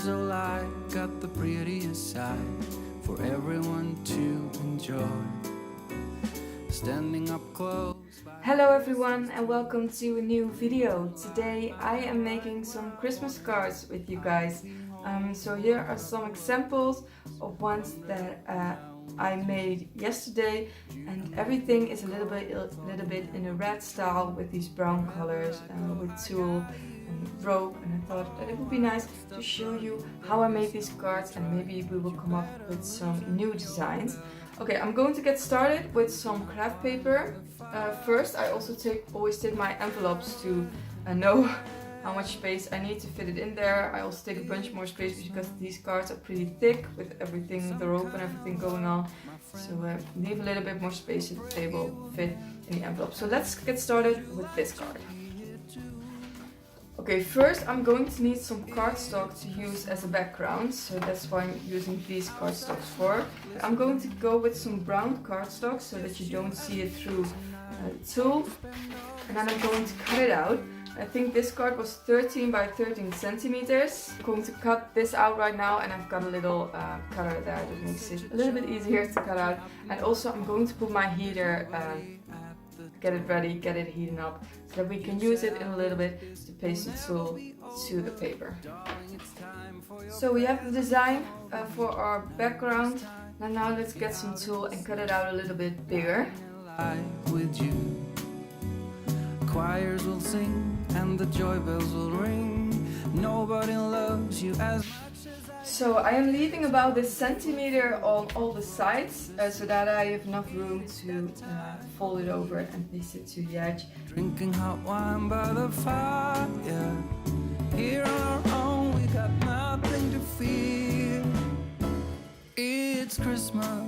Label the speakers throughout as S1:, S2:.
S1: colors of light got the prettiest side for everyone to enjoy. Standing up close.
S2: Hello everyone and welcome to a new video. Today I am making some Christmas cards with you guys. So here are some examples of ones that I made yesterday, and everything is a little bit in a red style with these brown colors with tule and rope, and I thought that it would be nice to show you how I made these cards, and maybe we will come up with some new designs. Okay, I'm going to get started with some craft paper. First, I also always take my envelopes to know how much space I need to fit it in there. I also take a bunch more space because these cards are pretty thick with everything, the rope and everything going on. So leave a little bit more space at the table, fit in the envelope. So let's get started with this card. Okay, first I'm going to need some cardstock to use as a background, so that's why I'm using these cardstocks for. I'm going to go with some brown cardstock so that you don't see it through the tool, and then I'm going to cut it out. I think this card was 13 by 13 centimeters. I'm going to cut this out right now, and I've got a little cutter there that makes it a little bit easier to cut out. And also I'm going to put my heater, get it ready, get it heating up, so that we can use it in a little bit to paste the tool to the paper. So we have the design for our background, and now let's get some tool and cut it out a little bit bigger.
S1: With you, choirs will sing and the joy bells will ring. Nobody loves you as much as I.
S2: So I am leaving about a centimeter on all the sides so that I have enough room to fold it over and paste it to the edge.
S1: Drinking hot wine by the fire, here on our own, we got nothing to fear. It's Christmas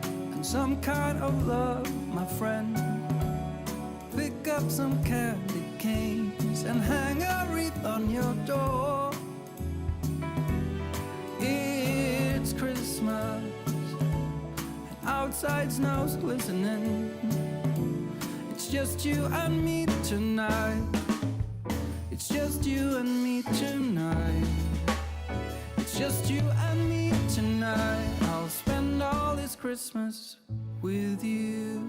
S1: and some kind of love, my friend. Pick up some candy canes and hang a wreath on your door. It's Christmas and outside snow's glistening. It's just you and me tonight. It's just you and me tonight. It's just you and me tonight. I'll spend all this Christmas with you.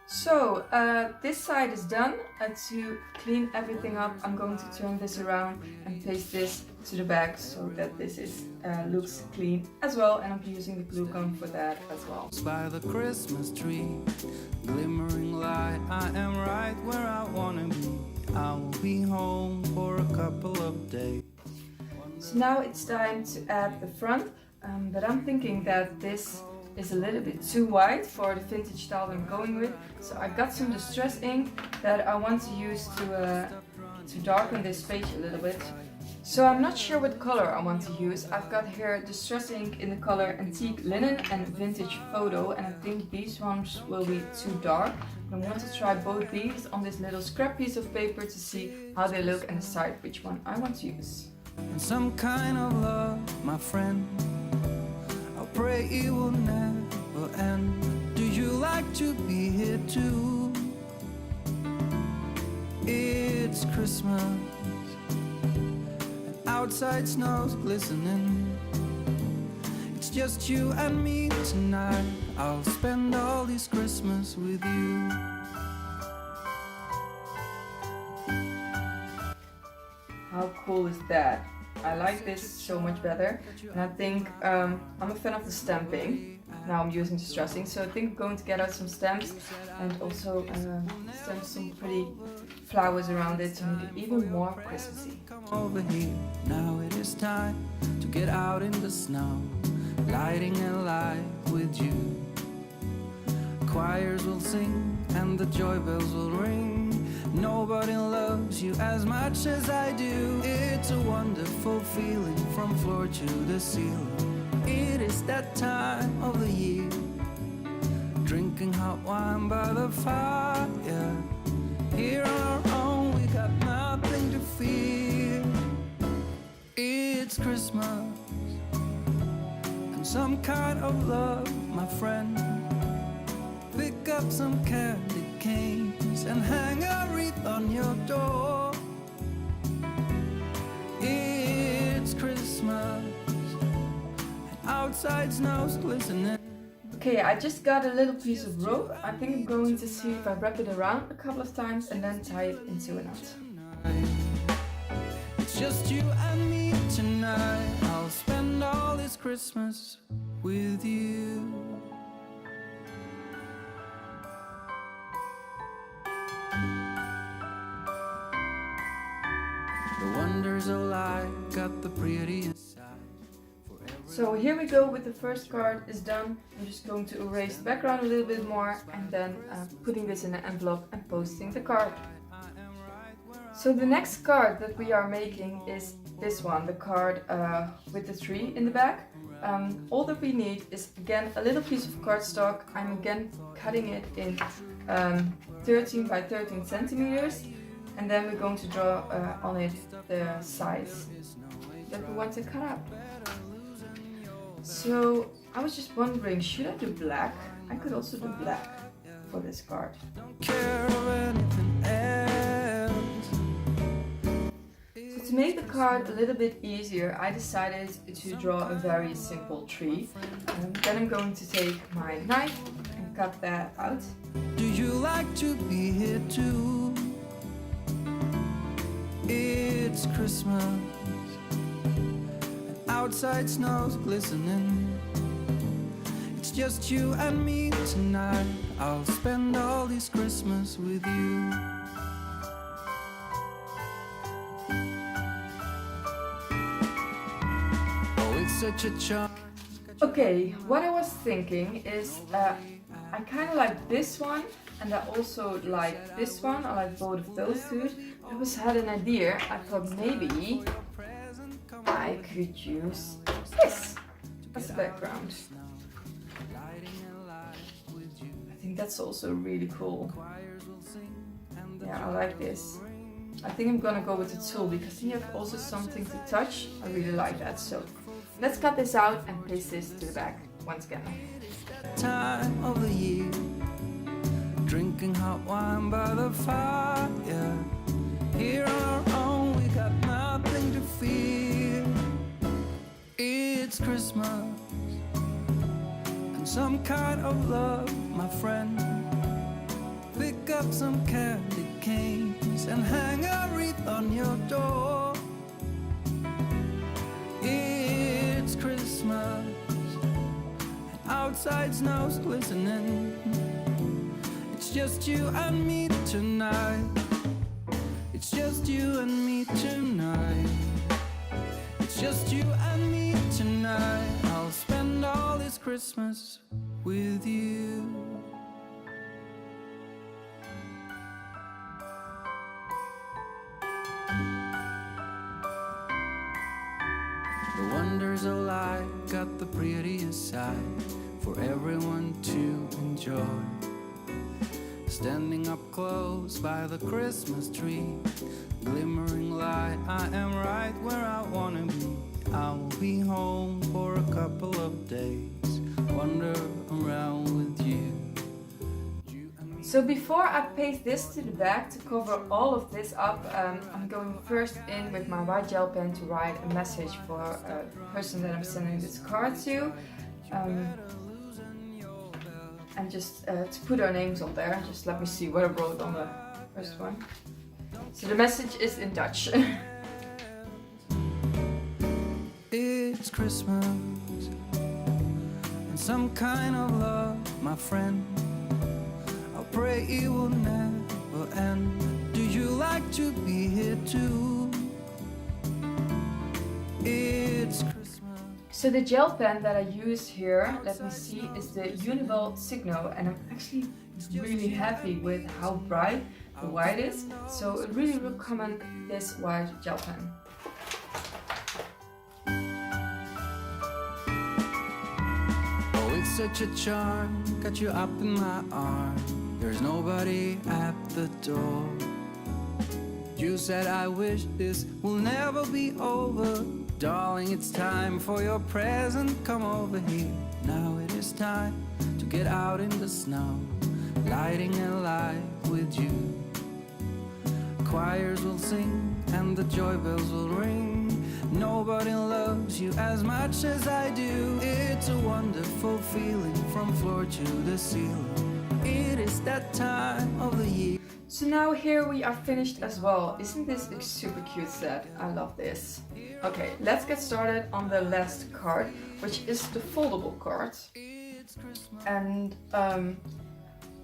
S2: So this side is done. To clean everything up, I'm going to turn this around and paste this to the back so that this looks clean as well, and I'm using the glue gun for that as well.
S1: By the Christmas tree, glimmering light, I am right where I wanna be. I will be home for a couple of days.
S2: So now it's time to add the front, but I'm thinking that this is a little bit too wide for the vintage style that I'm going with. So I got some distress ink that I want to use to darken this page a little bit. So I'm not sure what color I want to use. I've got here distress ink in the color Antique Linen and Vintage Photo, and I think these ones will be too dark. I want to try both these on this little scrap piece of paper to see how they look and decide which one I want to use.
S1: And some kind of love, my friend, I pray it will never end. Do you like to be here too? It's Christmas and outside snow's glistening. It's just you and me tonight. I'll spend all this Christmas with you.
S2: How cool is that? I like this so much better, and I think I'm a fan of the stamping. Now I'm using distress ink, so I think I'm going to get out some stamps and also stamp some pretty flowers around it to make it even more Christmassy.
S1: Over here, now it is time to get out in the snow, lighting a light with you. Choirs will sing and the joy bells will ring. Nobody loves you as much as I do. It's a wonderful feeling from floor to the ceiling. It is that time of the year, drinking hot wine by the fire. Here on our own, we got nothing to fear. It's Christmas and some kind of love, my friend. Pick up some candy canes and hang a wreath on your door. It's Christmas, and outside snow's glistening.
S2: Okay, I just got a little piece of rope. I think I'm going to see if I wrap it around a couple of times and then tie it into a knot.
S1: It's just you and me tonight. I'll spend all this Christmas with you. The wonders of life got the prettiest side.
S2: So here we go with the first card is done. I'm just going to erase the background a little bit more and then putting this in an envelope and posting the card. So the next card that we are making is this one, the card with the tree in the back. All that we need is again a little piece of cardstock. I'm again cutting it in 13 by 13 centimeters, and then we're going to draw on it the size that we want to cut up. So I was just wondering, should I do black? I could also do black for this card.
S1: Care of anything else.
S2: So to make the card a little bit easier, I decided to draw a very simple tree. Then I'm going to take my knife and cut that out.
S1: Do you like to be here too? It's Christmas, and outside snow's glistening. It's just you and me tonight. I'll spend all this Christmas with you. Oh, it's such a charm.
S2: Okay, what I was thinking is I kind of like this one and I also like this one. I like both of those two. I was had an idea. I thought maybe I could use this as the background. I think that's also really cool. Yeah, I like this. I think I'm gonna go with the tule because you have also something to touch. I really like that. So let's cut this out and place this to the back once again.
S1: Time of the year, drinking hot wine by the fire. Here on our own, we got nothing to fear. It's Christmas and some kind of love, my friend. Pick up some candy canes and hang a wreath on your door. It's Christmas, outside snow's glistening. It's just you and me tonight. It's just you and me tonight. It's just you and me tonight. I'll spend all this Christmas with you. The wonders of life got the prettiest side for everyone to enjoy. Standing up close by the Christmas tree, glimmering light, I am right where I wanna be. I will be home for a couple of days, wander around with you.
S2: So before I paste this to the back to cover all of this up, I'm going first in with my white gel pen to write a message for the person that I'm sending this card to. And just to put our names on there. Just let me see what I wrote on the first one. So the message is in Dutch.
S1: It's Christmas and some kind of love, my friend. I'll pray it will never end. Do you like to be here too? It's Christmas.
S2: So the gel pen that I use here, let me see, is the Unibal Signo, and I'm actually really happy with how bright the white is. So I really recommend this white gel pen.
S1: Oh, it's such a charm, got you up in my arm. There's nobody at the door. You said I wish this will never be over. Darling, it's time for your present. Come over here. Now it is time to to get out in the snow, lighting a light with you. Choirs will sing and the joy bells will ring. Nobody loves you as much as I do. It's a wonderful feeling from floor to the ceiling. It is that time of the year.
S2: So now here we are finished as well. Isn't this a super cute set? I love this. Okay, let's get started on the last card, which is the foldable card. And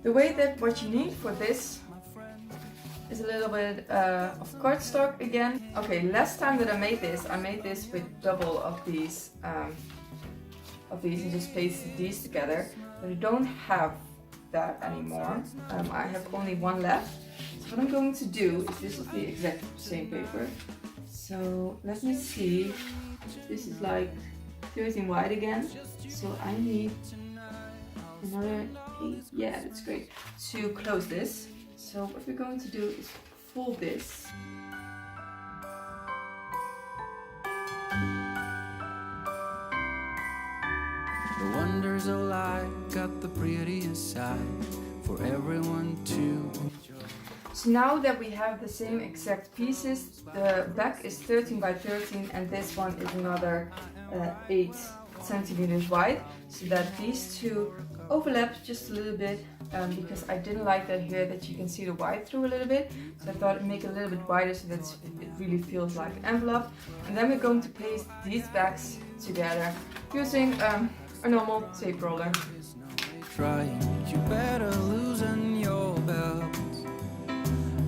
S2: the way that what you need for this is a little bit of cardstock again. Okay, last time that I made this with double of these and just pasted these together. But I don't have that anymore. I have only one left. So what I'm going to do is, this is the exact same paper. So let me see. This is like 13 wide again. So I need another 8. Yeah, that's great. To close this. So what we're going to do is fold this.
S1: The wonders of life got the prettiest side for everyone to enjoy.
S2: So now that we have the same exact pieces, the back is 13 by 13 and this one is another 8 centimeters wide, so that these two overlap just a little bit, because I didn't like that here that you can see the white through a little bit, so I thought it'd make it a little bit wider so that it really feels like an envelope. And then we're going to paste these backs together using a normal tape roller.
S1: Trying, you better loosen your belt.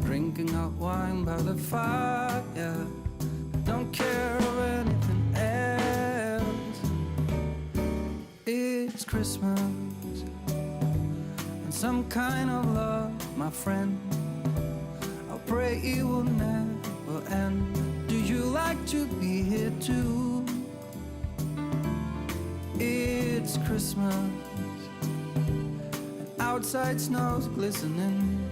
S1: Drinking hot wine by the fire. Don't care of anything else. It's Christmas and some kind of love, my friend. I pray it will never end. Do you like to be here too? It's Christmas and outside snow's glistening.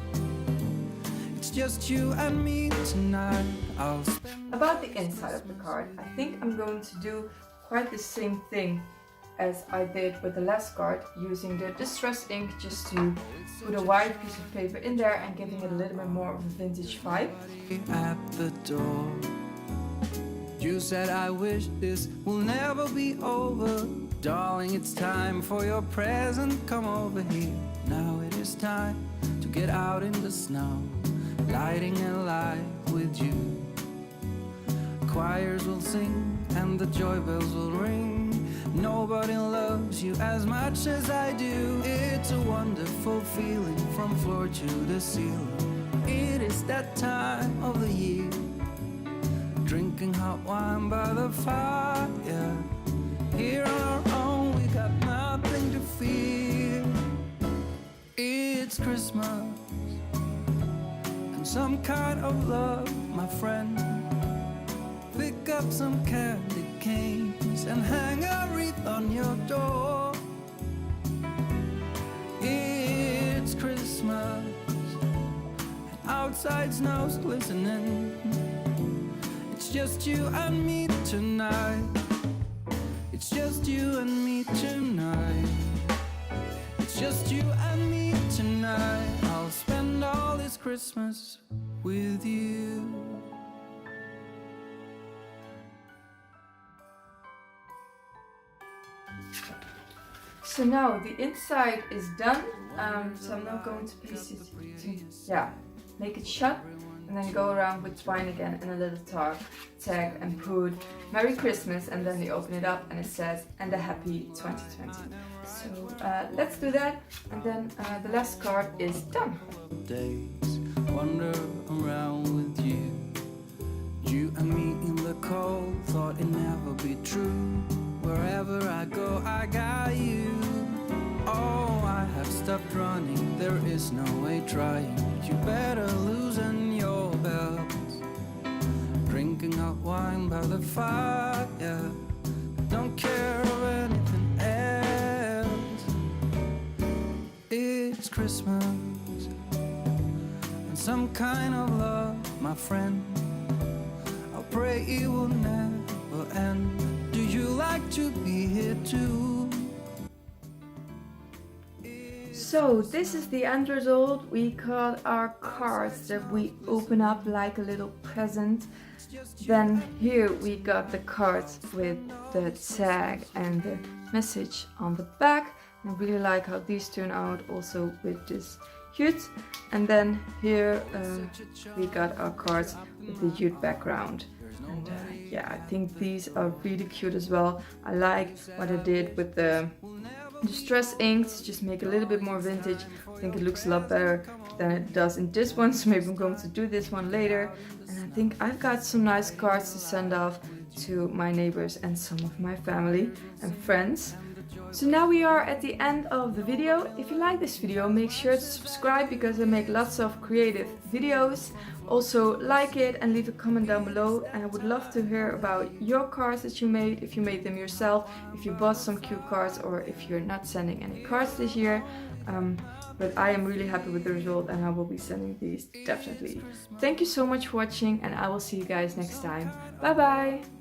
S1: It's just you and me tonight. I'll spend.
S2: About the inside of the card, I think I'm going to do quite the same thing as I did with the last card, using the distress ink just to put a white piece of paper in there and giving it a little bit more of a vintage vibe.
S1: At the door, you said I wish this will never be over. Darling, it's time for your present. Come over here. Now it is time to get out in the snow, lighting a light with you. Choirs will sing and the joy bells will ring. Nobody loves you as much as I do. It's a wonderful feeling from floor to the ceiling. It is that time of the year. Drinking hot wine by the fire. Here on our own, we got nothing to fear. It's Christmas and some kind of love, my friend. Pick up some candy canes and hang a wreath on your door. It's Christmas and outside snow's glistening. It's just you and me tonight. It's just you and me tonight. It's just you and me tonight. I'll spend all this Christmas with you.
S2: So now the inside is done, so I'm now going to paste it to, make it shut, and then go around with twine again and a little tag and put Merry Christmas, and then we open it up and it says, and a happy 2020. So let's do that, and then the last card is done.
S1: Days wander around with you. You and me in the cold, thought it'd never be true. Wherever I go, I got you. Oh, I have stopped running, there is no way trying. You better loosen your belt. Drinking hot wine by the fire. Don't care of anything else. It's Christmas and some kind of love, my friend. I pray it will never end. Do you like to be here too?
S2: So this is the end result. We got our cards that we open up like a little present. Then here we got the cards with the tag and the message on the back. I really like how these turn out, also with this Jute. And then here we got our cards with the Jute background. And yeah, I think these are really cute as well. I like what I did with the distress inks, just make a little bit more vintage. I think it looks a lot better than it does in this one, so maybe I'm going to do this one later. And I think I've got some nice cards to send off to my neighbors and some of my family and friends. So now we are at the end of the video. If you like this video, make sure to subscribe because I make lots of creative videos. Also like it and leave a comment down below, and I would love to hear about your cards that you made, if you made them yourself, if you bought some cute cards, or if you're not sending any cards this year. But I am really happy with the result and I will be sending these definitely. Thank you so much for watching and I will see you guys next time. Bye bye!